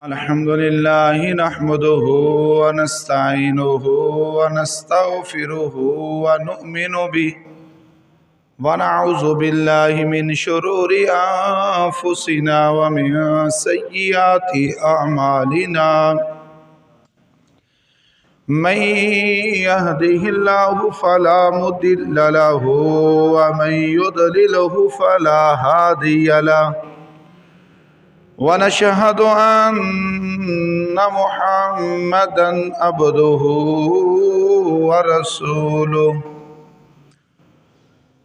الحمد لله نحمده ونستعينه ونستغفره ونؤمن به ونعوذ بالله من شرور أنفسنا ومن سيئات أعمالنا من يهده الله فلا مضل له ومن يضلله فلا هادي له ونشهد أن محمدا عبده ورسوله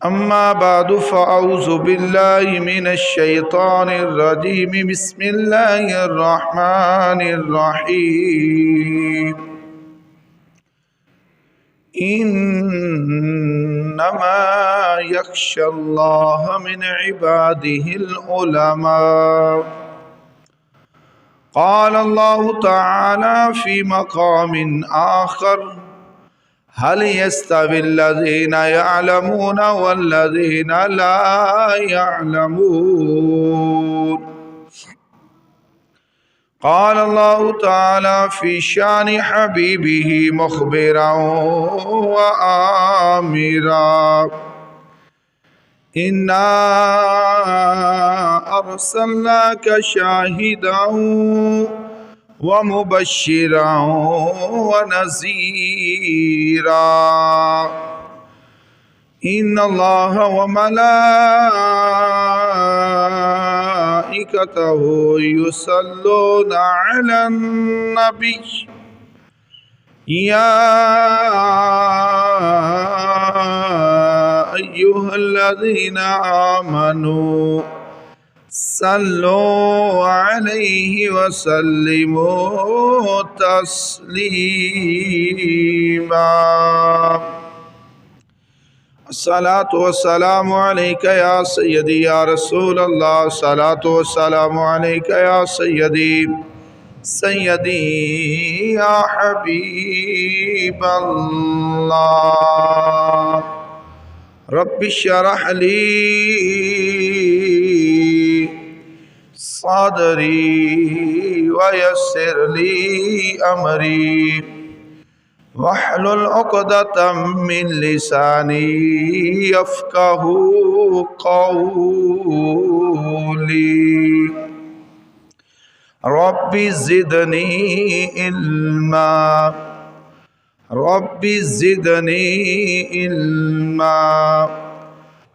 أما بعد فأعوذ بالله من الشيطان الرجيم بسم الله الرحمن الرحيم إنما يخشى الله من عباده العلماء قال الله تعالى في مقام آخر هل يستوي الذين يعلمون والذين لا يعلمون قال الله تعالى في شان حبيبه مخبرا وآمرا إنا أرسلناك شاهدا ومبشرا ونذيرا إن الله وملائكته يصلون على النبي يا أيها الذين آمنوا صلوا عليه وسلموا تسليما الصلاة والسلام عليك يا سيدي يا رسول الله الصلاة والسلام عليك يا سيدي سيدي يا حبيب الله رب اشرح لي صدري ويسر لي أمري واحلل عقدة من لساني يفقه قولي رب زدني علما رب زدني علما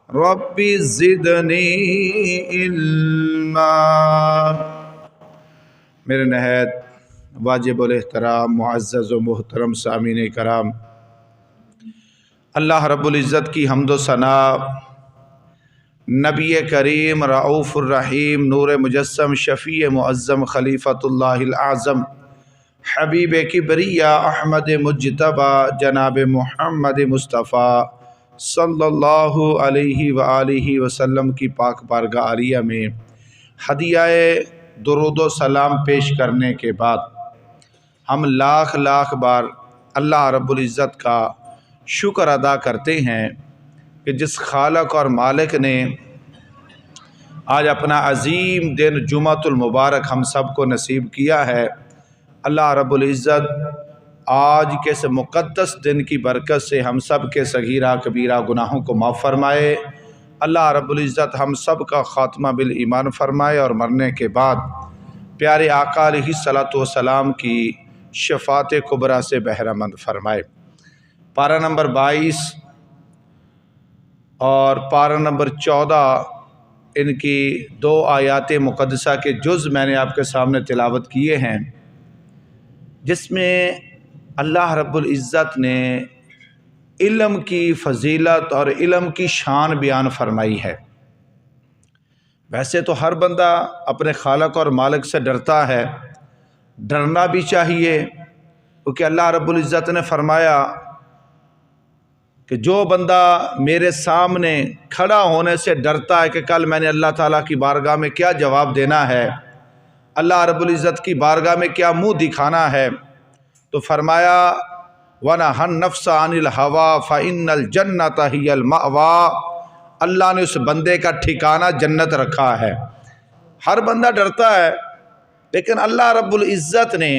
رب زدنی علما۔ میرے نہایت واجب الاحترام معزز و محترم سامعین کرام، اللہ رب العزت کی حمد و ثنا، نبی کریم رؤوف الرحیم نور مجسم شفیع معظم خلیفۃ اللہ الاعظم حبیب کبریہ احمد مجتبی جناب محمد مصطفیٰ صلی اللہ علیہ وآلہ وسلم کی پاک بارگاہ عالیہ میں ہدیہ درود و سلام پیش کرنے کے بعد ہم لاکھ لاکھ بار اللہ رب العزت کا شکر ادا کرتے ہیں کہ جس خالق اور مالک نے آج اپنا عظیم دن جمعۃ المبارک ہم سب کو نصیب کیا ہے۔ اللہ رب العزت آج کے اس مقدس دن کی برکت سے ہم سب کے صغیرہ کبیرہ گناہوں کو معاف فرمائے۔ اللہ رب العزت ہم سب کا خاتمہ بالایمان فرمائے اور مرنے کے بعد پیارے آقا علیہ الصلوۃ والسلام کی شفاعت کبریٰ سے بہرہ مند فرمائے۔ پارہ نمبر 22 اور پارہ نمبر 14 ان کی 2 آیات مقدسہ کے جز میں نے آپ کے سامنے تلاوت کیے ہیں، جس میں اللہ رب العزت نے علم کی فضیلت اور علم کی شان بیان فرمائی ہے۔ ویسے تو ہر بندہ اپنے خالق اور مالک سے ڈرتا ہے، ڈرنا بھی چاہیے، کیونکہ اللہ رب العزت نے فرمایا کہ جو بندہ میرے سامنے کھڑا ہونے سے ڈرتا ہے کہ کل میں نے اللہ تعالیٰ کی بارگاہ میں کیا جواب دینا ہے، اللہ رب العزت کی بارگاہ میں کیا منہ دکھانا ہے، تو فرمایا وَنَهَى النَّفْسَ عَنِ الْهَوَىٰ فَإِنَّ الْجَنَّةَ هِيَ الْمَأْوَىٰ۔ اللہ نے اس بندے کا ٹھکانہ جنت رکھا ہے۔ ہر بندہ ڈرتا ہے لیکن اللہ رب العزت نے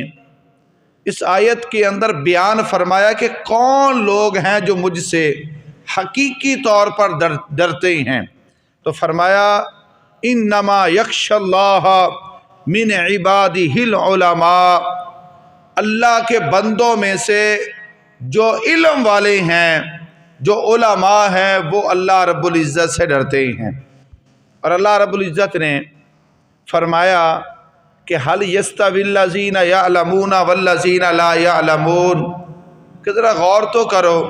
اس آیت کے اندر بیان فرمایا کہ کون لوگ ہیں جو مجھ سے حقیقی طور پر ڈرتے ہیں، تو فرمایا انما یخش اللہ من عبادہ العلماء، اللہ کے بندوں میں سے جو علم والے ہیں، جو علماء ہیں، وہ اللہ رب العزت سے ڈرتے ہیں۔ اور اللہ رب العزت نے فرمایا کہ هل يستوي الذين يعلمون والذين لا يعلمون، کہ ذرا غور تو کرو،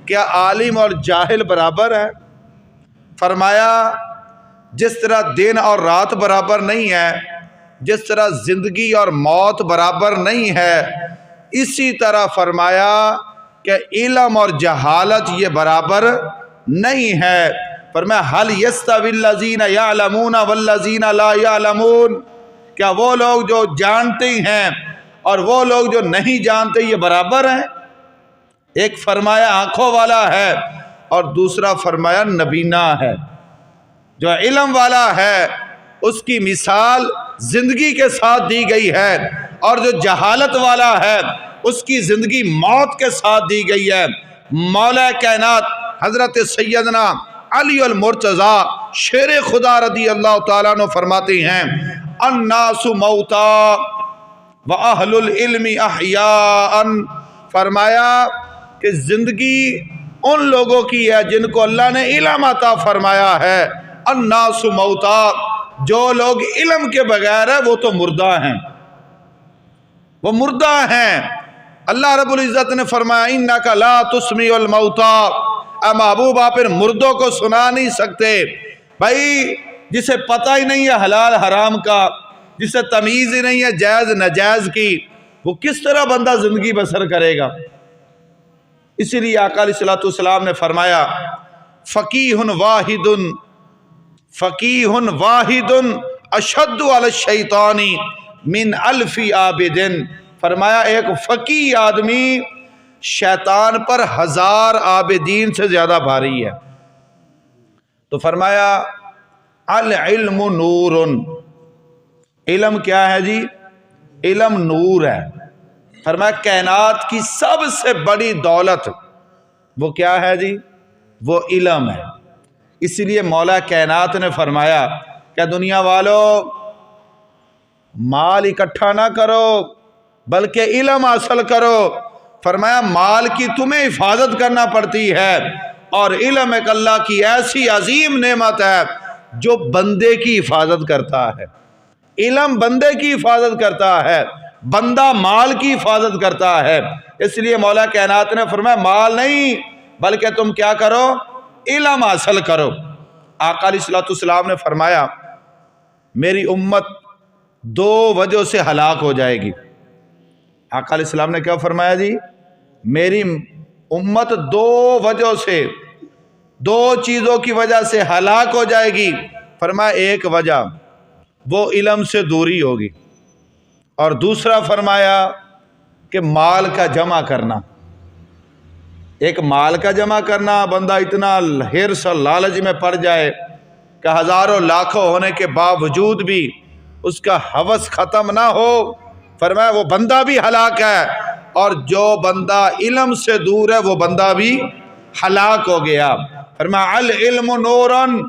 کیا عالم اور جاہل برابر ہے؟ فرمایا جس طرح دن اور رات برابر نہیں ہے، جس طرح زندگی اور موت برابر نہیں ہے، اسی طرح فرمایا کہ علم اور جہالت یہ برابر نہیں ہے۔ فرمایا هل يستوي الذين يعلمون والذين لا يعلمون، کیا وہ لوگ جو جانتے ہیں اور وہ لوگ جو نہیں جانتے یہ برابر ہیں؟ ایک فرمایا آنکھوں والا ہے اور دوسرا فرمایا نبینا ہے۔ جو علم والا ہے اس کی مثال زندگی کے ساتھ دی گئی ہے، اور جو جہالت والا ہے اس کی زندگی موت کے ساتھ دی گئی ہے۔ مولا کائنات حضرت سیدنا علی المرتضیٰ شیر خدا رضی اللہ تعالیٰ عنہ فرماتے ہیں الناس موتا واہل العلم احیاء، فرمایا کہ زندگی ان لوگوں کی ہے جن کو اللہ نے علم عطا فرمایا ہے۔ الناس موتا، جو لوگ علم کے بغیر ہے وہ تو مردہ ہیں، وہ مردہ ہیں۔ اللہ رب العزت نے فرمایا انک لا تسمیع الموتا، اے محبوب آپ ان مردوں کو سنا نہیں سکتے۔ بھائی جسے پتہ ہی نہیں ہے حلال حرام کا، جسے تمیز ہی نہیں ہے جائز ناجائز کی، وہ کس طرح بندہ زندگی بسر کرے گا؟ اسی لیے آقا علیہ الصلوۃ والسلام نے فرمایا فقیہ واحد اشد علی الشیطان من الف عابد، فرمایا ایک فقیہ آدمی شیطان پر 1000 عابدین سے زیادہ بھاری ہے۔ تو فرمایا العلم نور، علم کیا ہے جی؟ علم نور ہے۔ فرمایا کائنات کی سب سے بڑی دولت وہ کیا ہے جی؟ وہ علم ہے۔ اس لیے مولا کائنات نے فرمایا کہ دنیا والوں مال اکٹھا نہ کرو بلکہ علم حاصل کرو۔ فرمایا مال کی تمہیں حفاظت کرنا پڑتی ہے، اور علم ایک اللہ کی ایسی عظیم نعمت ہے جو بندے کی حفاظت کرتا ہے۔ علم بندے کی حفاظت کرتا ہے، بندہ مال کی حفاظت کرتا ہے۔ اس لیے مولا کائنات نے فرمایا مال نہیں بلکہ تم کیا کرو؟ علم حاصل کرو۔ آقا علیہ الصلوۃ والسلام نے فرمایا میری امت 2 وجہ سے ہلاک ہو جائے گی۔ آقا علیہ السلام نے کیا فرمایا جی؟ میری امت 2 وجہ سے، 2 چیزوں کی وجہ سے ہلاک ہو جائے گی۔ فرمایا ایک وجہ وہ علم سے دوری ہوگی، اور دوسرا فرمایا کہ مال کا جمع کرنا۔ ایک مال کا جمع کرنا، بندہ اتنا ہرس اور لالچ میں پڑ جائے کہ ہزاروں لاکھوں ہونے کے باوجود بھی اس کا ہوس ختم نہ ہو، فرمایا وہ بندہ بھی ہلاک ہے، اور جو بندہ علم سے دور ہے وہ بندہ بھی ہلاک ہو گیا۔ فرمایا العلم نورن،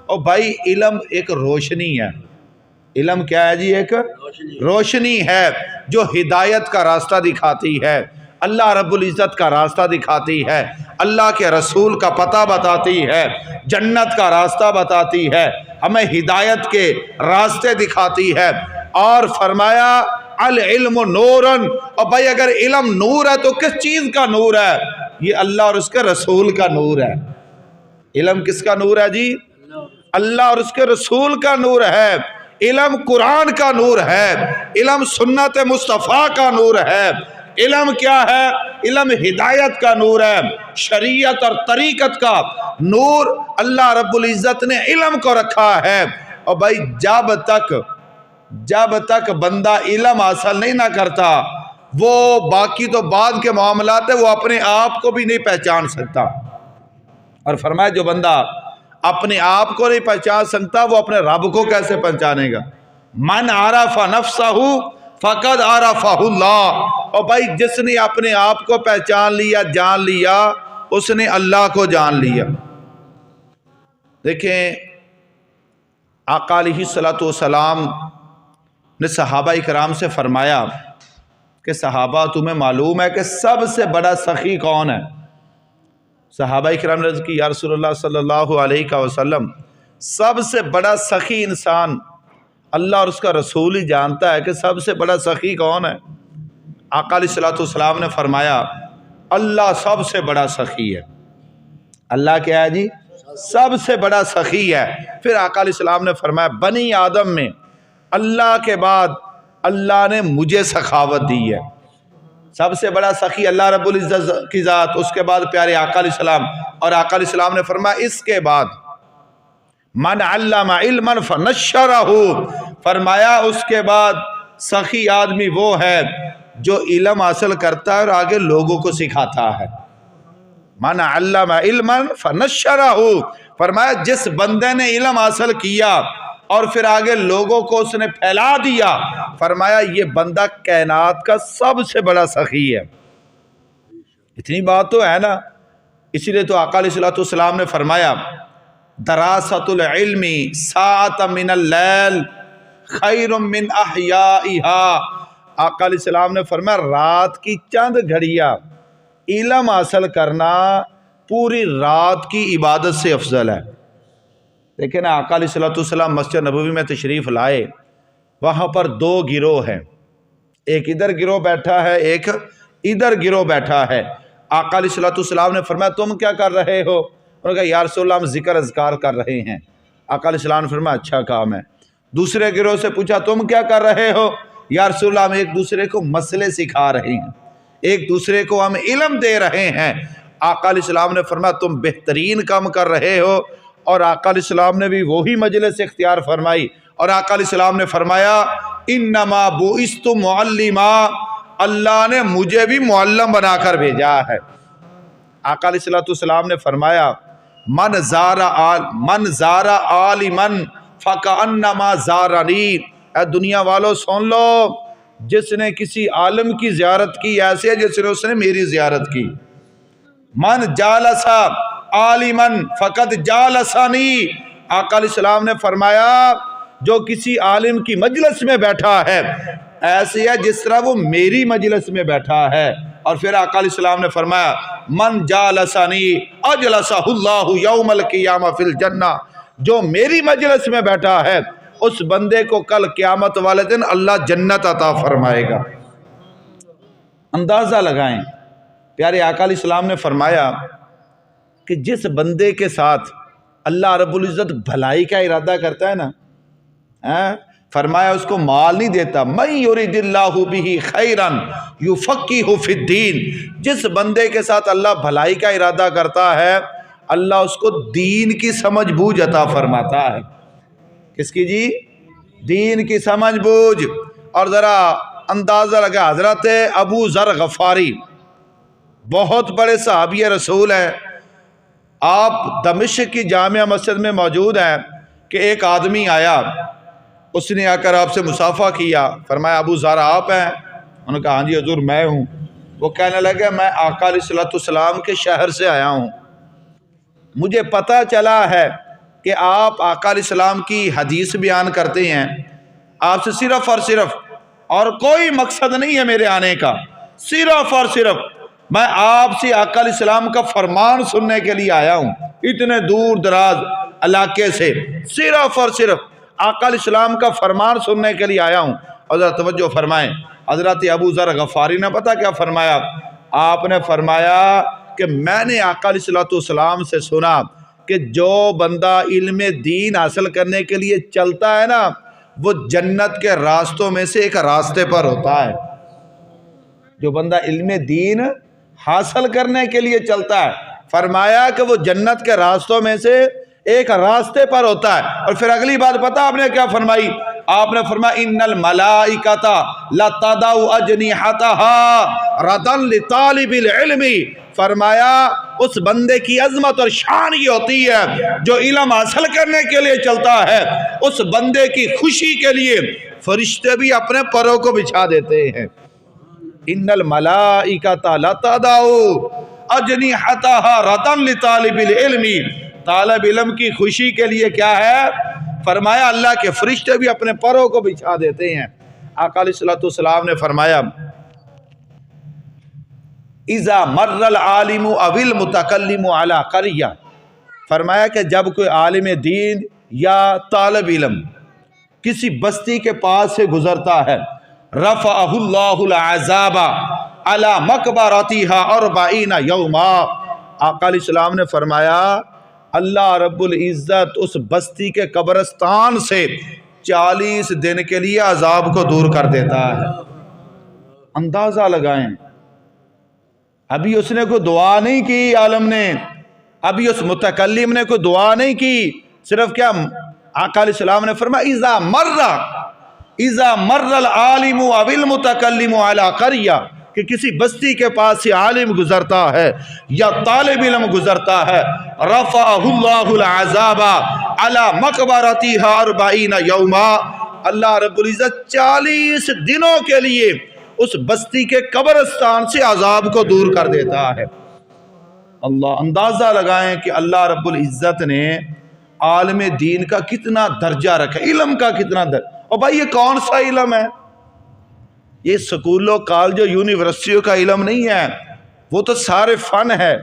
اور بھائی علم ایک روشنی ہے۔ علم کیا ہے جی؟ ایک روشنی ہے جو ہدایت کا راستہ دکھاتی ہے، اللہ رب العزت کا راستہ دکھاتی ہے، اللہ کے رسول کا پتہ بتاتی ہے، جنت کا راستہ بتاتی ہے، ہمیں ہدایت کے راستے دکھاتی ہے۔ اور فرمایا العلم نورن، اور بھائی اگر علم نور ہے تو کس چیز کا نور ہے؟ یہ اللہ اور اس کے رسول کا نور ہے۔ علم کس کا نور ہے جی؟ اللہ اور اس کے رسول کا نور ہے۔ علم قرآن کا نور ہے، علم سنت مصطفیٰ کا نور ہے۔ علم کیا ہے؟ علم ہدایت کا نور ہے، شریعت اور طریقت کا نور اللہ رب العزت نے علم کو رکھا ہے۔ اور بھائی جب تک بندہ علم حاصل نہیں نہ کرتا، وہ باقی تو بعد کے معاملات ہیں، وہ اپنے آپ کو بھی نہیں پہچان سکتا۔ اور فرمایا جو بندہ اپنے آپ کو نہیں پہچان سکتا وہ اپنے رب کو کیسے پہچانے گا؟ من عرف نفسہ فقد عرفہ اللہ، اور بھائی جس نے اپنے آپ کو پہچان لیا، جان لیا، اس نے اللہ کو جان لیا۔ دیکھیں آقا علیہ الصلوۃ والسلام نے صحابہ کرام سے فرمایا کہ صحابہ تمہیں معلوم ہے کہ سب سے بڑا سخی کون ہے؟ صحابہ کرام نے عرض کی یا رسول اللہ صلی اللہ علیہ وسلم سب سے بڑا سخی انسان اللہ اور اس کا رسول ہی جانتا ہے کہ سب سے بڑا سخی کون ہے۔ آقا علیہ الصلوۃ والسلام نے فرمایا اللہ سب سے بڑا سخی ہے۔ اللہ کیا ہے جی؟ سب سے بڑا سخی ہے۔ پھر آقا علیہ السلام نے فرمایا بنی آدم میں اللہ کے بعد اللہ نے مجھے سخاوت دی ہے۔ سب سے بڑا سخی اللہ رب العزت کی ذات، اس کے بعد پیارے آقا علیہ السلام، اور آقا علیہ السلام نے فرمایا اس کے بعد من علم علما فنشرہ، فرمایا اس کے بعد سخی آدمی وہ ہے جو علم حاصل کرتا ہے اور آگے لوگوں کو سکھاتا ہے۔ من علم علما فنشرہ، فرمایا جس بندے نے علم حاصل کیا اور پھر آگے لوگوں کو اس نے پھیلا دیا، فرمایا یہ بندہ کائنات کا سب سے بڑا سخی ہے۔ اتنی بات تو ہے نا، اسی لیے تو آقا علیہ الصلوۃ والسلام نے فرمایا دراست العلم ساعۃ من اللیل خیر من احیائها۔ آقا علیہ السلام نے فرمایا رات کی چند گھڑیاں علم حاصل کرنا پوری رات کی عبادت سے افضل ہے۔ دیکھیں نا آقا علیہ الصلوۃ والسلام مسجد نبوی میں تشریف لائے، وہاں پر دو گروہ ہیں، ایک ادھر گروہ بیٹھا ہے، ایک ادھر گروہ بیٹھا ہے۔ آقا علیہ الصلوۃ والسلام نے فرمایا تم کیا کر رہے ہو؟ انہوں نے کہا یا رسول اللہ ہم ذکر اذکار کر رہے ہیں۔ آقا علیہ السلام نے فرمایا اچھا کام ہے۔ دوسرے گروہ سے پوچھا تم کیا کر رہے ہو؟ یا رسول اللہ ہم ایک دوسرے کو مسئلے سکھا رہے ہیں، ایک دوسرے کو ہم علم دے رہے ہیں۔ آقا علیہ السلام نے فرمایا تم بہترین کام کر رہے ہو، اور آقا علیہ السلام نے بھی وہی مجلس اختیار فرمائی، اور آقا علیہ السلام نے فرمایا انما بعثت معلما، اللہ نے مجھے بھی معلم بنا کر بھیجا ہے۔ آقا علیہ الصلوۃ والسلام نے فرمایا من زار عالما فکأنما زارنی، اے دنیا والو سن لو، جس نے کسی عالم کی زیارت کی ایسے ہے جس نے اس نے میری زیارت کی۔ من جالس عالما فقد جالسنی، آقا علیہ السلام نے فرمایا جو کسی عالم کی مجلس میں بیٹھا ہے ایسے ہے جس طرح وہ میری مجلس میں بیٹھا ہے۔ اور پھر آقا علیہ السلام نے فرمایا من جالسنی اجلسہ اللہ یوم القیامہ فی الجنہ، جو میری مجلس میں بیٹھا ہے اس بندے کو کل قیامت والے دن اللہ جنت عطا فرمائے گا۔ اندازہ لگائیں، پیارے آقا علیہ السلام نے فرمایا کہ جس بندے کے ساتھ اللہ رب العزت بھلائی کا ارادہ کرتا ہے نا، فرمایا اس کو مال نہیں دیتا، من یرید اللہ بہ خیرا یفقہہ فی الدین، جس بندے کے ساتھ اللہ بھلائی کا ارادہ کرتا ہے اللہ اس کو دین کی سمجھ بوجھ عطا فرماتا ہے۔ کس کی جی؟ دین کی سمجھ بوجھ۔ اور ذرا اندازہ لگا، حضرت ابو ذر غفاری بہت بڑے صحابی رسول ہیں، آپ دمشق کی جامع مسجد میں موجود ہیں کہ ایک آدمی آیا، اس نے آ کر آپ سے مصافحہ کیا، فرمایا ابو ذر آپ ہیں؟ انہوں نے کہا ہاں جی حضور میں ہوں۔ وہ کہنے لگے میں آقا علیہ الصلوۃ والسلام کے شہر سے آیا ہوں، مجھے پتہ چلا ہے کہ آپ آقا علیہ السلام کی حدیث بیان کرتے ہیں، آپ سے صرف اور صرف اور کوئی مقصد نہیں ہے میرے آنے کا، صرف اور صرف میں آپ سے آقا علیہ السلام کا فرمان سننے کے لیے آیا ہوں، اتنے دور دراز علاقے سے صرف اور صرف آقا علیہ السلام کا فرمان سننے کے لیے آیا ہوں۔ حضرت توجہ فرمائیں، حضرت ابو ذر غفاری نے پتہ کیا فرمایا؟ آپ نے فرمایا کہ میں نے آقا علیہ الصلوۃ والسلام سے سنا کہ جو بندہ علم دین حاصل کرنے کے لیے چلتا ہے نا وہ جنت کے راستوں میں سے ایک راستے پر ہوتا ہے۔ جو بندہ علم دین حاصل کرنے کے لیے چلتا ہے، فرمایا کہ وہ جنت کے راستوں میں سے ایک راستے پر ہوتا ہے۔ اور پھر اگلی بات پتہ آپ نے کیا فرمائی؟ آپ نے فرمایا ان الملائکۃ لتضع اجنحتها ردا لطالب العلم، فرمایا اس بندے کی عظمت اور شان یہ ہوتی ہے جو علم حاصل کرنے کے لیے چلتا ہے، اس بندے کی خوشی کے لیے فرشتے بھی اپنے پروں کو بچھا دیتے ہیں۔ ان الملائکۃ لتضع اجنحتها رضا لطالب العلم، طالب علم کی خوشی کے لیے کیا ہے؟ فرمایا اللہ کے فرشتے بھی اپنے پروں کو بچھا دیتے ہیں۔ آقا علیہ الصلوۃ والسلام نے فرمایا اذا مر العالم او المتکلم علی قریہ، فرمایا کہ جب کوئی عالم دین یا طالب علم کسی بستی کے پاس سے گزرتا ہے، رفعہ اللہ العذاب علی مقبرتها 40 یوما، آقا علیہ السلام نے فرمایا اللہ رب العزت اس بستی کے قبرستان سے 40 دن کے لیے عذاب کو دور کر دیتا ہے۔ اندازہ لگائیں، ابھی اس نے کوئی دعا نہیں کی عالم نے، ابھی اس متکلم نے کوئی دعا نہیں کی، صرف کیا آقا علیہ السلام نے فرمایا اذا مر العالم او المتکلم علی قریہ، کہ کسی بستی کے پاس سے عالم گزرتا ہے یا طالب علم گزرتا ہے، رفعہ اللہ العذاب علی مقبرتها 40 یوما، اللہ رب العزت 40 دنوں کے لیے اس بستی کے قبرستان سے عذاب کو دور کر دیتا ہے۔ اللہ، اندازہ لگائیں کہ اللہ رب العزت نے عالم دین کا کتنا درجہ رکھا، علم کا کتنا درجہ۔ اور بھائی یہ کون سا علم ہے؟ یہ سکولوں کالجوں یونیورسٹیوں کا علم نہیں ہے، وہ تو سارے فن ہے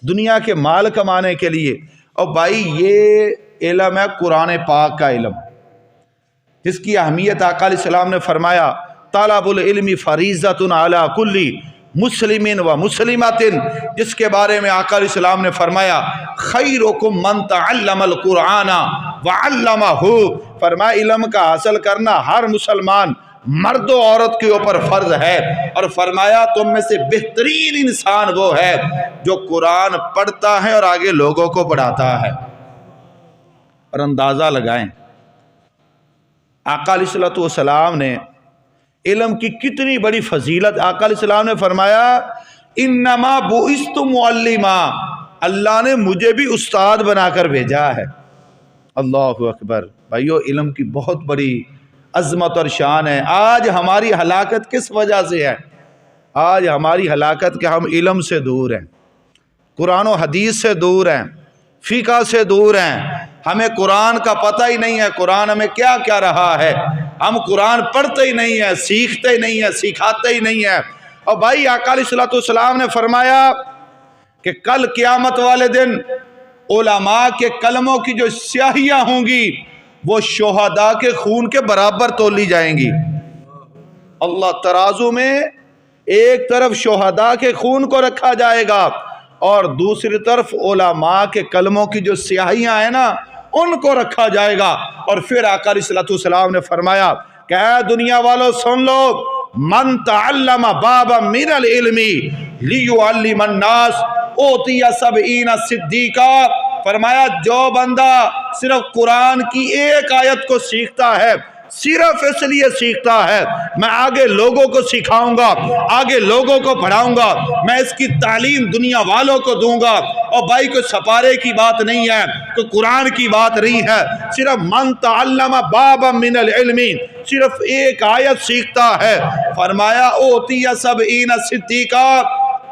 دنیا کے مال کمانے کے لیے۔ اور بھائی یہ علم ہے قرآن پاک کا علم، جس کی اہمیت آقا علیہ السلام نے فرمایا طلب العلم فریضۃ علی کل مسلم و مسلمۃ، جس کے بارے میں آقا علیہ السلام نے فرمایا خیرکم من تعلم القرآن وعلمہ، فرمایا علم کا حاصل کرنا ہر مسلمان مرد و عورت کے اوپر فرض ہے، اور فرمایا تم میں سے بہترین انسان وہ ہے جو قرآن پڑھتا ہے اور آگے لوگوں کو پڑھاتا ہے۔ اور اندازہ لگائیں آقا علیہ السلام نے علم کی کتنی بڑی فضیلت، آقا علیہ السلام نے فرمایا انما بعثت معلما، اللہ نے مجھے بھی استاد بنا کر بھیجا ہے۔ اللہ اکبر، بھائیو علم کی بہت بڑی عظمت اور شان ہے۔ آج ہماری ہلاکت کس وجہ سے ہے؟ آج ہماری ہلاکت کہ ہم علم سے دور ہیں، قرآن و حدیث سے دور ہیں، فقہ سے دور ہیں، ہمیں قرآن کا پتہ ہی نہیں ہے قرآن ہمیں کیا کیا رہا ہے، ہم قرآن پڑھتے ہی نہیں ہیں، سیکھتے ہی نہیں ہیں، سکھاتے ہی نہیں ہیں۔ اور بھائی آقا علیہ السلام نے فرمایا کہ کل قیامت والے دن علماء کے قلموں کی جو سیاہیاں ہوں گی وہ شہداء کے خون کے برابر تولی جائیں گی۔ اللہ، ترازو میں ایک طرف شہداء کے خون کو رکھا جائے گا اور دوسری طرف علماء کے قلموں کی جو سیاہیاں ہیں نا ان کو رکھا جائے گا۔ اور پھر آقا علیہ السلام نے فرمایا کہ اے دنیا والوں سن لو، من تعلم بابا من العلم لیعلم الناس اوتی 70 صدیقا، فرمایا جو بندہ صرف قرآن کی ایک آیت کو سیکھتا ہے، صرف اس لیے سیکھتا ہے میں آگے لوگوں کو سکھاؤں گا، آگے لوگوں کو پڑھاؤں گا، میں اس کی تعلیم دنیا والوں کو دوں گا۔ اور بھائی کوئی سپارے کی بات نہیں ہے، کوئی قرآن کی بات نہیں ہے، صرف من تعلم بابا من العلم، صرف ایک آیت سیکھتا ہے، فرمایا اوتی 70 صدیقا،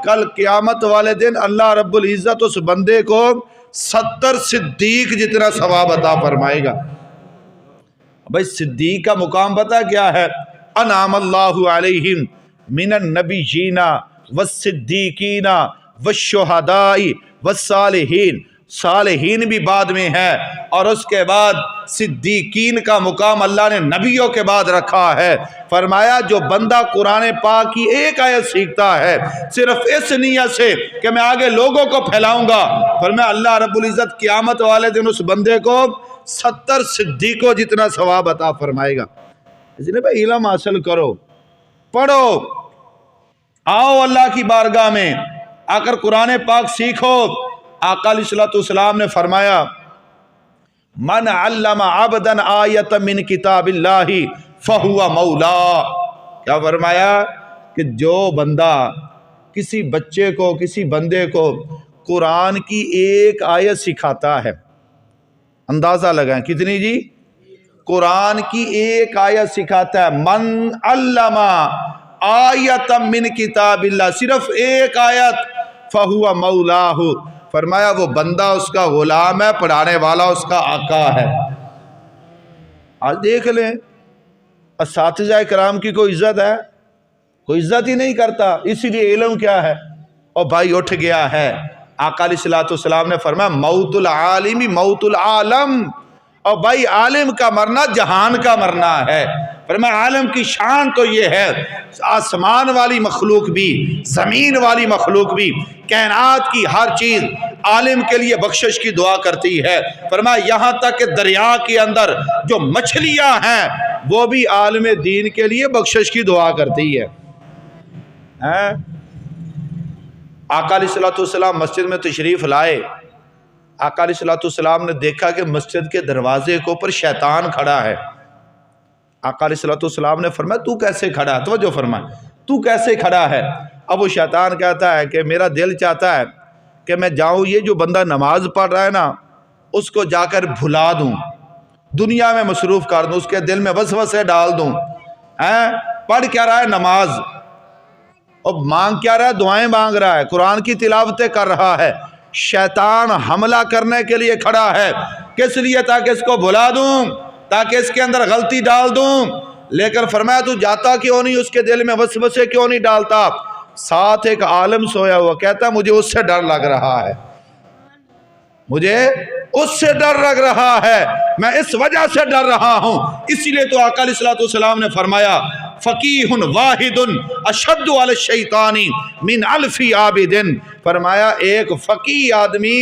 کل قیامت والے دن اللہ رب العزت اس بندے کو 70 صدیق جتنا ثواب عطا فرمائے گا۔ بھائی صدیق کا مقام پتہ کیا ہے؟ انعم اللہ علیہم من النبیین والصدیقین والشہداء والصالحین، صالحین بھی بعد میں ہے، اور اس کے بعد صدیقین کا مقام اللہ نے نبیوں کے بعد رکھا ہے۔ فرمایا جو بندہ قرآن پاک کی ایک آیت سیکھتا ہے صرف اس نیت سے کہ میں آگے لوگوں کو پھیلاؤں گا، فرمایا اللہ رب العزت قیامت والے دن اس بندے کو 70 صدیقوں جتنا ثواب عطا فرمائے گا۔ اس لیے بھائی علم حاصل کرو، پڑھو، آؤ اللہ کی بارگاہ میں آ کر قرآن پاک سیکھو۔ آقا علیہ السلام نے فرمایا من علم عبدا آیت من کتاب اللہ فہو مولا، کیا فرمایا کہ جو بندہ کسی بچے کو، کسی بندے کو قرآن کی ایک آیت سکھاتا ہے. اندازہ لگائیں کتنی جی؟ قرآن کی ایک آیت سکھاتا ہے. من علم آیت من کتاب اللہ، صرف ایک آیت، فہو مولاہ، فرمایا وہ بندہ اس کا غلام ہے، پڑھانے والا اس کا آقا ہے. آج دیکھ لیں اساتذہ کرام کی کوئی عزت ہے؟ کوئی عزت ہی نہیں کرتا. اسی لیے علم کیا ہے؟ اور بھائی اٹھ گیا ہے. آقا علیہ الصلوۃ والسلام نے فرمایا موت العالم موت العالم، اور بھائی عالم کا مرنا جہان کا مرنا ہے. فرمایا عالم کی شان تو یہ ہے، آسمان والی مخلوق بھی، زمین والی مخلوق بھی، کائنات کی ہر چیز عالم کے لیے بخشش کی دعا کرتی ہے. فرمایا یہاں تک کہ دریا کے اندر جو مچھلیاں ہیں وہ بھی عالم دین کے لیے بخشش کی دعا کرتی ہے. آقا علیہ الصلوۃ والسلام مسجد میں تشریف لائے. آقا علیہ الصلوۃ والسلام نے دیکھا کہ مسجد کے دروازے کے اوپر شیطان کھڑا ہے. آقا علیہ الصلوۃ والسلام نے فرمایا تو کیسے کھڑا ہے؟ توجہ فرمائیں، تو کیسے کھڑا ہے؟ اب وہ شیطان کہتا ہے کہ میرا دل چاہتا ہے کہ میں جاؤں، یہ جو بندہ نماز پڑھ رہا ہے نا اس کو جا کر بھلا دوں، دنیا میں مصروف کر دوں، اس کے دل میں وسوسے ڈال دوں. پڑھ کیا رہا ہے؟ نماز. اور مانگ کیا رہا ہے؟ دعائیں مانگ رہا ہے، قرآن کی تلاوتیں کر رہا ہے. شیطان حملہ کرنے کے لیے کھڑا ہے. کس لیے؟ تاکہ اس کو بھلا دوں، تاکہ اس کے اندر غلطی ڈال دوں. لیکن فرمایا تو جاتا کیوں نہیں، اس کے دل میں وسوسے کیوں نہیں ڈالتا؟ ساتھ ایک عالم سویا ہوا، کہتا مجھے اس سے ڈر لگ رہا ہے، مجھے اس سے ڈر لگ رہا ہے، میں اس وجہ سے ڈر رہا ہوں. اسی لیے تو آقا علیہ الصلوۃ والسلام نے فرمایا فقیہ واحد اشد علی الشیطان من الف عابد. فرمایا ایک فقیہ آدمی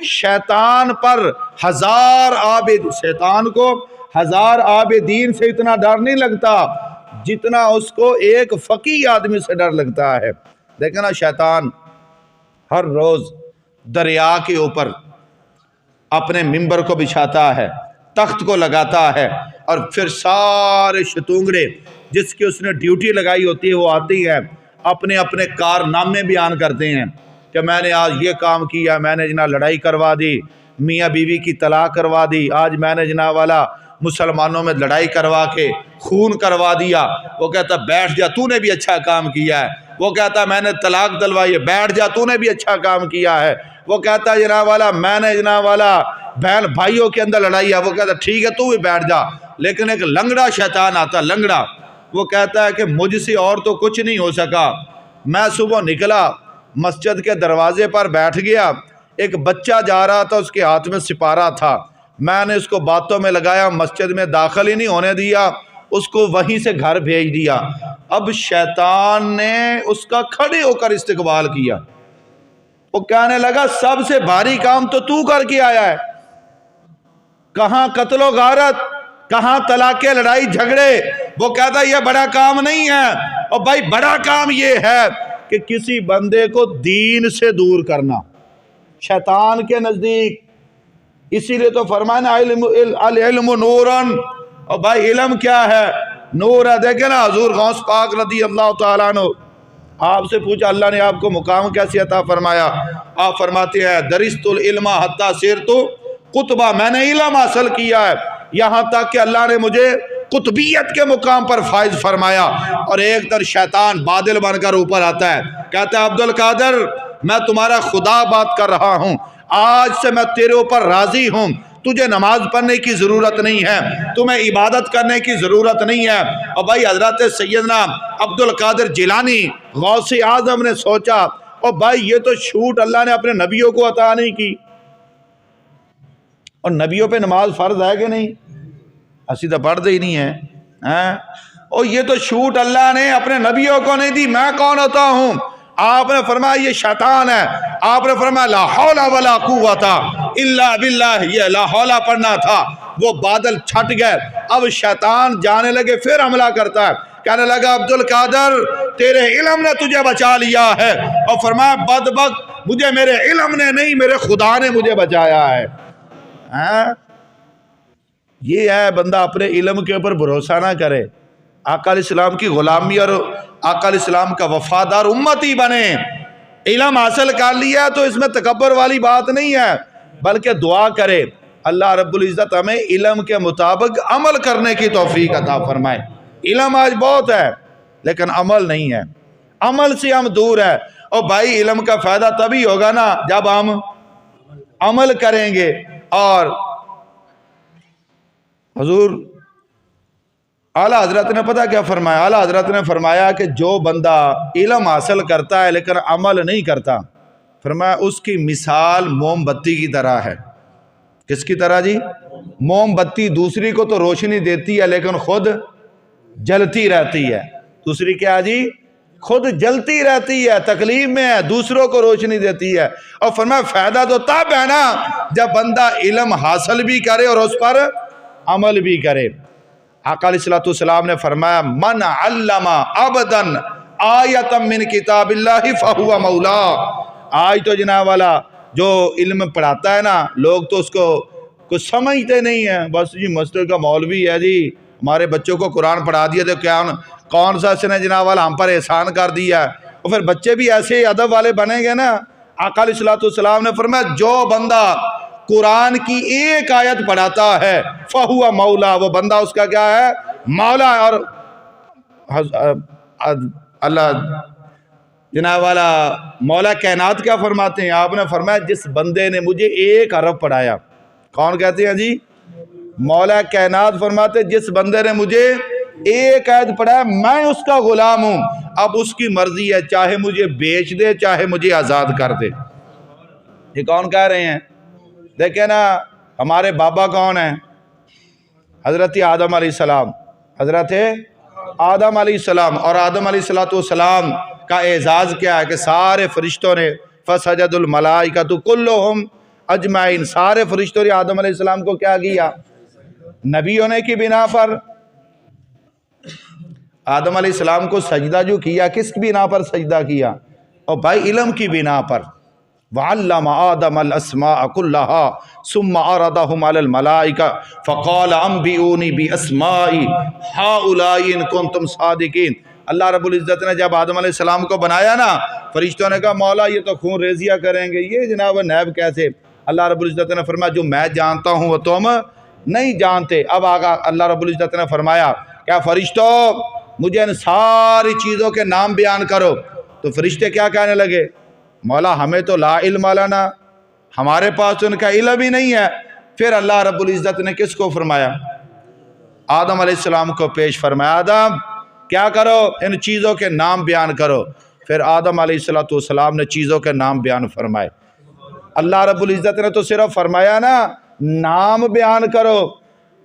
شیطان پر 1000 عابد، شیطان کو 1000 عابدین سے اتنا ڈر نہیں لگتا جتنا اس کو ایک فقیہ آدمی سے ڈر لگتا ہے. دیکھیں نا شیطان ہر روز دریا کے اوپر اپنے ممبر کو بچھاتا ہے، تخت کو لگاتا ہے، اور پھر سارے شتونگڑے جس کی اس نے ڈیوٹی لگائی ہوتی ہے وہ آتی ہے، اپنے اپنے کارنامے بیان کرتے ہیں کہ میں نے آج یہ کام کیا، میں نے جناب لڑائی کروا دی، میاں بیوی کی طلاق کروا دی، آج میں نے جناب والا مسلمانوں میں لڑائی کروا کے خون کروا دیا. وہ کہتا بیٹھ جا تو نے بھی اچھا کام کیا ہے. وہ کہتا میں نے طلاق دلوائی ہے، بیٹھ جا تو نے بھی اچھا کام کیا ہے. وہ کہتا جناب والا میں نے جناب والا بہن بھائیوں کے اندر لڑائی ہے. وہ کہتا ٹھیک ہے تو بھی بیٹھ جا. لیکن ایک لنگڑا شیطان آتا، لنگڑا، وہ کہتا ہے کہ مجھ سے اور تو کچھ نہیں ہو سکا. میں صبح نکلا، مسجد کے دروازے پر بیٹھ گیا، ایک بچہ جا رہا تھا، اس کے ہاتھ میں سپارہ تھا، میں نے اس کو باتوں میں لگایا، مسجد میں داخل ہی نہیں ہونے دیا، اس کو وہیں سے گھر بھیج دیا. اب شیطان نے اس کا کھڑے ہو کر استقبال کیا. وہ کہنے لگا سب سے بھاری کام تو تو کر کے آیا ہے، کہاں قتل و غارت، کہاں طلاق، لڑائی جھگڑے. وہ کہتا یہ بڑا کام نہیں ہے. اور بھائی بڑا کام یہ ہے کہ کسی بندے کو دین سے دور کرنا شیطان کے نزدیک. اسی لیے تو فرمانا العلم نورن. اور بھائی علم کیا ہے؟ نور ہے. دیکھیں نا حضور غوث پاک رضی اللہ تعالیٰ عنہ، آپ سے پوچھا اللہ نے آپ کو مقام کیسے عطا فرمایا؟ آپ فرماتے ہیں درست العلم حتی صرت قطبہ، میں نے علم حاصل کیا ہے یہاں تک کہ اللہ نے مجھے قطبیت کے مقام پر فائز فرمایا. اور ایک در شیطان بادل بن کر اوپر آتا ہے، کہتا ہے عبد القادر میں تمہارا خدا بات کر رہا ہوں، آج سے میں تیرے اوپر راضی ہوں، تجھے نماز پڑھنے کی ضرورت نہیں ہے، تمہیں عبادت کرنے کی ضرورت نہیں ہے. اور بھائی حضرت سیدنا عبد القادر جیلانی غوث اعظم نے سوچا اور بھائی یہ تو چھوٹ اللہ نے اپنے نبیوں کو عطا نہیں کی، اور نبیوں پہ نماز فرض ہے کہ نہیں؟ اسی تو پڑھتے ہی نہیں ہے. اور یہ تو چھوٹ اللہ نے اپنے نبیوں کو نہیں دی، میں کون ہوتا ہوں؟ آپ نے فرمایا یہ شیطان ہے. آپ نے فرمایا لا حول ولا قوت الا باللہ، یہ لا حول پڑھنا تھا. وہ بادل چھٹ گئے. اب شیطان جانے لگے، پھر حملہ کرتا ہے، کہنے لگا عبد القادر تیرے علم نے تجھے بچا لیا ہے. اور فرمایا بدبخت مجھے میرے علم نے نہیں، میرے خدا نے مجھے بچایا ہے. یہ ہے بندہ اپنے علم کے اوپر بھروسہ نہ کرے، آقا علیہ السلام کی غلامی اور آقا علیہ السلام کا وفادار امتی بنے. علم حاصل کر لیا تو اس میں تکبر والی بات نہیں ہے، بلکہ دعا کرے اللہ رب العزت ہمیں علم کے مطابق عمل کرنے کی توفیق عطا فرمائے۔ علم آج بہت ہے لیکن عمل نہیں ہے، عمل سے ہم دور ہے۔ اور بھائی علم کا فائدہ تبھی ہوگا نا جب ہم عمل کریں گے۔ اور حضور اعلیٰ حضرت نے پتہ کیا فرمایا؟ اعلیٰ حضرت نے فرمایا کہ جو بندہ علم حاصل کرتا ہے لیکن عمل نہیں کرتا، فرمایا اس کی مثال موم بتی کی طرح ہے۔ کس کی طرح جی؟ موم بتی دوسری کو تو روشنی دیتی ہے لیکن خود جلتی رہتی ہے۔ دوسری کیا جی؟ خود جلتی رہتی ہے، تکلیف میں ہے، دوسروں کو روشنی دیتی ہے۔ اور فرمایا فائدہ تو تب ہے نا جب بندہ علم حاصل بھی کرے اور اس پر عمل بھی کرے۔ آقا علیہ السلام نے فرمایا من علم عبدا آیتا من کتاب اللہ فہو مولا۔ آج تو جناب والا جو علم پڑھاتا ہے نا، لوگ تو اس کو کچھ سمجھتے نہیں ہیں، بس جی مسجد کا مولوی ہے جی، ہمارے بچوں کو قرآن پڑھا دیا تو کیا کون سا اس نے جناب والا ہم پر احسان کر دیا ہے۔ اور پھر بچے بھی ایسے ادب والے بنیں گے نا۔ آقا علیہ السلام نے فرمایا جو بندہ قرآن کی ایک آیت پڑھاتا ہے فہو مولا، وہ بندہ اس کا کیا ہے؟ مولا۔ اور اللہ جناب والا مولا کائنات کیا فرماتے ہیں؟ آپ نے فرمایا جس بندے نے مجھے ایک حرف پڑھایا۔ کون کہتے ہیں جی؟ مولا کائنات فرماتے ہیں جس بندے نے مجھے ایک آیت پڑھایا میں اس کا غلام ہوں، اب اس کی مرضی ہے چاہے مجھے بیچ دے چاہے مجھے آزاد کر دے۔ یہ کون کہہ رہے ہیں؟ دیکھیں نا ہمارے بابا کون ہیں؟ حضرت آدم علیہ السلام، حضرت آدم علیہ السلام۔ اور آدم علیہ السلام کا اعزاز کیا ہے کہ سارے فرشتوں نے فسجد الملائکۃ کلہم اجمعین، سارے فرشتوں نے آدم علیہ السلام کو کیا کیا؟ نبی ہونے کی بنا پر آدم علیہ السلام کو سجدہ جو کیا، کس کی بنا پر سجدہ کیا؟ اور بھائی علم کی بنا پر۔ وعلم آدم الاسماء كلها ثم عرضهم على الملائكة فقال انبئوني باسماء هؤلاء ان كنتم صادقين۔ اللہ رب العزت نے جب آدم علیہ السلام کو بنایا نا، فرشتوں نے کہا مولا یہ تو خون ریزیاں کریں گے، یہ جناب نیب کیسے؟ اللہ رب العزت نے فرمایا جو میں جانتا ہوں وہ تم نہیں جانتے۔ اب آگا اللہ رب العزت نے فرمایا کیا فرشتوں مجھے ان ساری چیزوں کے نام بیان کرو۔ تو فرشتے کیا کہنے لگے؟ مولا ہمیں تو لا علم لنا، ہمارے پاس تو ان کا علم ہی نہیں ہے۔ پھر اللہ رب العزت نے کس کو فرمایا؟ آدم علیہ السلام کو پیش فرمایا آدم کیا کرو؟ ان چیزوں کے نام بیان کرو۔ پھر آدم علیہ السلام نے چیزوں کے نام بیان فرمائے۔ اللہ رب العزت نے تو صرف فرمایا نا نام بیان کرو،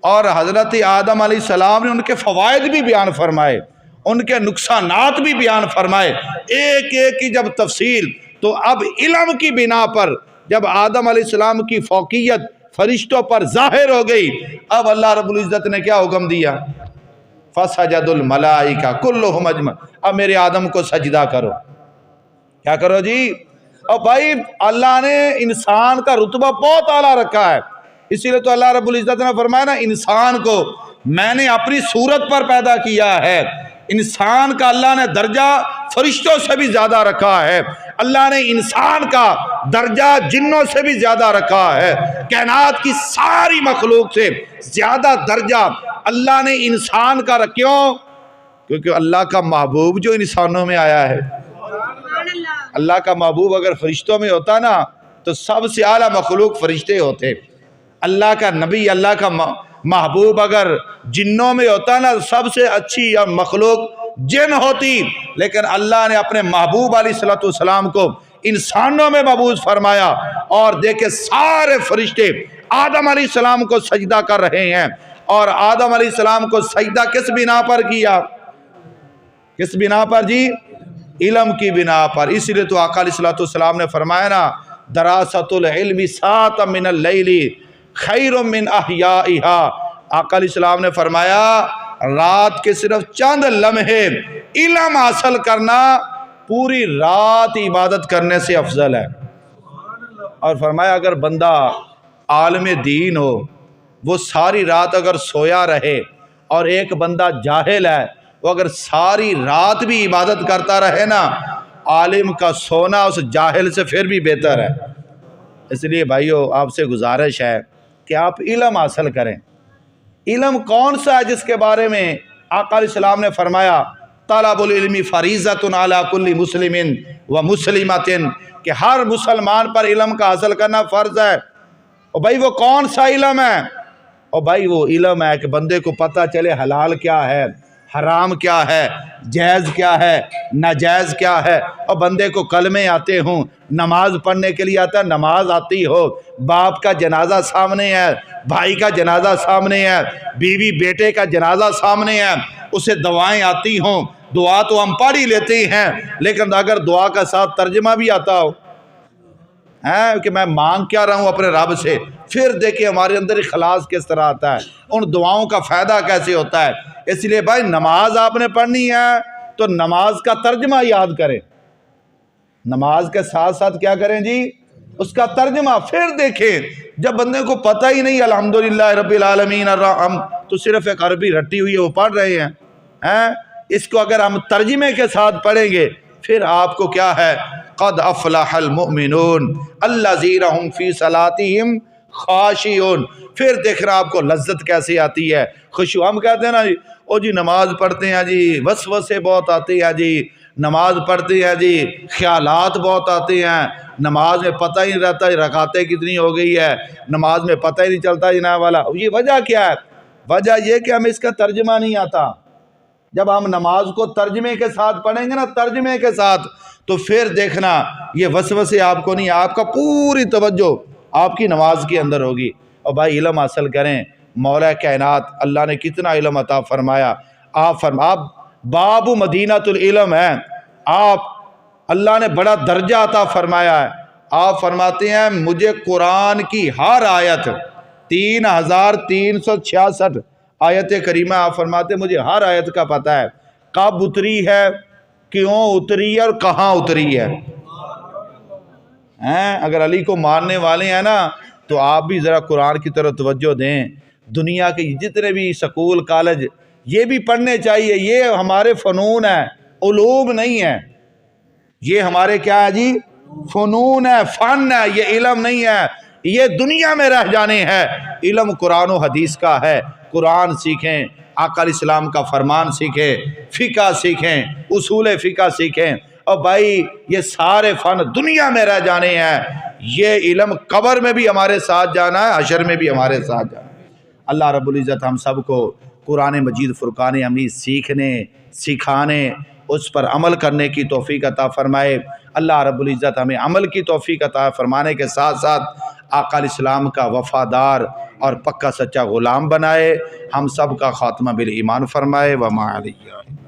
اور حضرت آدم علیہ السلام نے ان کے فوائد بھی بیان فرمائے، ان کے نقصانات بھی بیان فرمائے، ایک ایک کی جب تفصیل۔ تو اب علم کی بنا پر جب آدم علیہ السلام کی فوقیت فرشتوں پر ظاہر ہو گئی، اب اللہ رب العزت نے کیا حکم دیا؟ فسجد الملائکہ کلہم اجمعین، اب میرے آدم کو سجدہ کرو۔ کیا کرو جی؟ اور بھائی اللہ نے انسان کا رتبہ بہت اعلیٰ رکھا ہے، اسی لیے تو اللہ رب العزت نے فرمایا نا انسان کو میں نے اپنی صورت پر پیدا کیا ہے۔ انسان کا اللہ نے درجہ فرشتوں سے بھی زیادہ رکھا ہے، اللہ نے انسان کا درجہ جنوں سے بھی زیادہ رکھا ہے، کائنات کی ساری مخلوق سے زیادہ درجہ اللہ نے انسان کا رکھیوں، کیونکہ اللہ کا محبوب جو انسانوں میں آیا ہے۔ اللہ کا محبوب اگر فرشتوں میں ہوتا نا تو سب سے اعلیٰ مخلوق فرشتے ہوتے۔ اللہ کا نبی، اللہ کا محبوب اگر جنوں میں ہوتا نا سب سے اچھی مخلوق جن ہوتی، لیکن اللہ نے اپنے محبوب علیہ السلام کو انسانوں میں مبعوث فرمایا، اور دیکھیں سارے فرشتے آدم علیہ السلام کو سجدہ کر رہے ہیں۔ اور آدم علیہ السلام کو سجدہ کس بنا پر کیا؟ کس بنا پر جی؟ علم کی بنا پر۔ اسی لیے تو آقا علیہ السلام نے فرمایا نا دراست العلم ساعۃ من اللیل خیر من احیائہا۔ آقا علیہ السلام نے فرمایا رات کے صرف چند لمحے علم حاصل کرنا پوری رات عبادت کرنے سے افضل ہے۔ اور فرمایا اگر بندہ عالم دین ہو، وہ ساری رات اگر سویا رہے، اور ایک بندہ جاہل ہے وہ اگر ساری رات بھی عبادت کرتا رہے نا، عالم کا سونا اس جاہل سے پھر بھی بہتر ہے۔ اس لیے بھائیو آپ سے گزارش ہے کہ آپ علم حاصل کریں۔ علم کون سا ہے جس کے بارے میں آقا علیہ السلام نے فرمایا طلب العلم فریضۃ علی کل مسلم و مسلمۃ، کہ ہر مسلمان پر علم کا حاصل کرنا فرض ہے۔ اور بھائی وہ کون سا علم ہے؟ اور بھائی وہ علم ہے کہ بندے کو پتہ چلے حلال کیا ہے، حرام کیا ہے، جائز کیا ہے، ناجائز کیا ہے، اور بندے کو کلمے آتے ہوں، نماز پڑھنے کے لیے آتا ہے، نماز آتی ہو، باپ کا جنازہ سامنے ہے، بھائی کا جنازہ سامنے ہے، بیوی بیٹے کا جنازہ سامنے ہے، اسے دعائیں آتی ہوں۔ دعا تو ہم پڑھ ہی لیتے ہیں، لیکن اگر دعا کا ساتھ ترجمہ بھی آتا ہو کہ میں مانگ کیا رہا ہوں اپنے رب سے، پھر دیکھیں ہمارے اندر اخلاص کس طرح آتا ہے، ان دعاؤں کا فائدہ کیسے ہوتا ہے۔ اس لیے بھائی نماز آپ نے پڑھنی ہے تو نماز کا ترجمہ یاد کریں، نماز کے ساتھ ساتھ کیا کریں جی، اس کا ترجمہ۔ پھر دیکھیں جب بندے کو پتہ ہی نہیں الحمدللہ رب العالمین الرحیم، تو صرف ایک عربی رٹی ہوئی ہے وہ پڑھ رہے ہیں، اس کو اگر ہم ترجمے کے ساتھ پڑھیں گے پھر آپ کو کیا ہے، قد افلح المؤمنون الذین هم فی صلاتہم خاشعون۔ پھر دیکھنا آپ کو لذت کیسے آتی ہے، خشوع۔ ہم کہتے ہیں نا جی نماز پڑھتے ہیں جی وسوسے بہت آتے ہیں جی، نماز پڑھتے ہیں جی خیالات بہت آتے ہیں، نماز میں پتہ ہی نہیں رہتا رکعتیں کتنی ہو گئی ہے، نماز میں پتہ ہی نہیں چلتا جناب والا۔ یہ وجہ کیا ہے؟ وجہ یہ کہ ہمیں اس کا ترجمہ نہیں آتا۔ جب ہم نماز کو ترجمے کے ساتھ پڑھیں گے نا، ترجمے کے ساتھ، تو پھر دیکھنا یہ وسوسے آپ کو نہیں، آپ کا پوری توجہ آپ کی نماز کے اندر ہوگی۔ اور بھائی علم حاصل کریں، مولا کائنات اللہ نے کتنا علم عطا فرمایا۔ آپ باب مدینۃ العلم ہے، آپ اللہ نے بڑا درجہ عطا فرمایا ہے۔ آپ فرماتے ہیں مجھے قرآن کی ہر آیت 3366 آیت کریمہ، آپ فرماتے ہیں مجھے ہر آیت کا پتہ ہے، کب اتری ہے، کیوں اتری ہے اور کہاں اتری ہے۔ اگر علی کو ماننے والے ہیں نا تو آپ بھی ذرا قرآن کی طرف توجہ دیں۔ دنیا کے جتنے بھی سکول کالج یہ بھی پڑھنے چاہیے، یہ ہمارے فنون ہیں، علوم نہیں ہیں، یہ ہمارے کیا ہے جی، فنون ہے، فن ہے، یہ علم نہیں ہے، یہ دنیا میں رہ جانے ہیں۔ علم قرآن و حدیث کا ہے، قرآن سیکھیں، آقا علیہ السلام کا فرمان سیکھیں، فقہ سیکھیں، اصول فقہ سیکھیں۔ اور بھائی یہ سارے فن دنیا میں رہ جانے ہیں، یہ علم قبر میں بھی ہمارے ساتھ جانا ہے، حشر میں بھی ہمارے ساتھ جانا ہے۔ اللہ رب العزت ہم سب کو قرآن مجید فرقان حمید سیکھنے، سکھانے، اس پر عمل کرنے کی توفیق عطا فرمائے۔ اللہ رب العزت ہمیں عمل کی توفیق عطا فرمانے کے ساتھ ساتھ آقا علیہ السلام کا وفادار اور پکا سچا غلام بنائے، ہم سب کا خاتمہ بالایمان فرمائے۔ وما علیہ